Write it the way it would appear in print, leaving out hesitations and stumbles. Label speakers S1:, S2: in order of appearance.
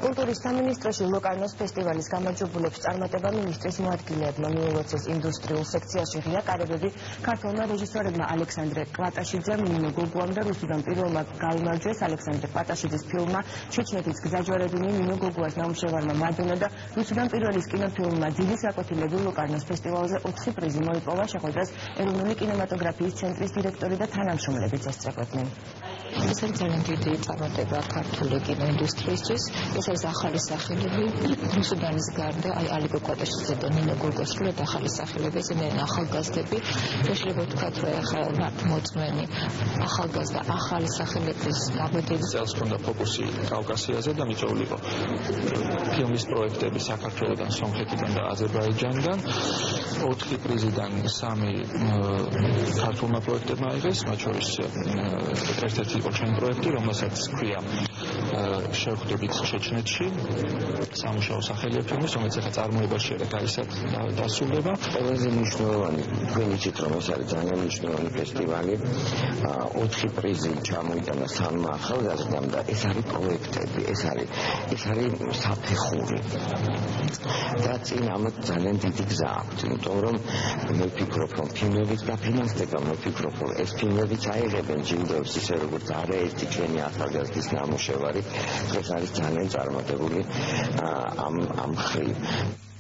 S1: კულტურის სამინისტროში ლოკარნოს ფესტივალის გამარჯვებულებს წარმატება მინისტრის მოადგილეებმა მიულოცეს ინდუსტრიულ სექციაში ღია კარებები ქართველმა რეჟისორებმა ალექსანდრე კვატაშიძემ, ნინო გოგუამ და რუსუდან პირველმა გაიმარჯვეს ალექსანდრე კვატაშიძის ფილმმა ჩეჩნეთის გზაჯვარედინი, ნინო გოგუას ნამუშევარმა მადონა და რუსუდან პირველის კინოფილმმა დიდი საკვეთილები ლოკარნოს ფესტივალზე 4 პრიზი მოიპოვა, შეხვედრას ეროვნული კინემატოგრაფიის ცენტრის დირექტორი და თანამშრომლებიც ესწრებოდნენ.
S2: ეს არის ძალიან დიდი წარმატება ქართული კინოინდუსტრიისთვის. ეს არის ახალი სახელები რუსუდანის გარდა, ალიკო კვატაშიძე და ნინო გოგოს სრულიად ახალი სახელები, ზემენ ახალგაზრდები. შეიძლება ვთქვათ, რომ ახლა მართმოწმენი ახალგაზრდა ახალი სახელების დაბედება.
S3: წელს ქონდა ფოკუსი კავკასიაზე და მიწვეული იყო ფილმის პროექტები საქართველოდან, სომხეთიდან და აზერბაიჯანიდან. 4 პრიზიდან 3 ქართულმა პროექტებმა აიღეს, მათ შორის ერთ-ერთი იყო ჩემი პროექტი, რომელსაც ქვია შევხვდებით ჩეჩნეთში, სამუშაო სახელია ფილმის, რომელიც ახლა წარმოებაშია და გაისად დასრულდება.
S4: ყველაზე მნიშვნელოვანი, თქვენ იცით, რომ ეს არის ძალიან მნიშვნელოვანი ფესტივალი. 4 პრიზი ჩამოიტანა 3 ახალგაზრდამ და ეს არის პროექტები, ეს არის საფეხური. და წინ ამათ ძალიან დიდი გზა აქვს, იმიტომ რომ მე ვფიქრობ, რომ ფილმებიც დაფინანსდება, მე ვფიქრობ, რომ ეს ფილმებიც აიღებენ ჯილდოებს, ისე როგორც არაერთი ჩვენი ახალგაზრდის ნამუშევარი. ეს არის ძალიან წარმატებული ამ მხრივ.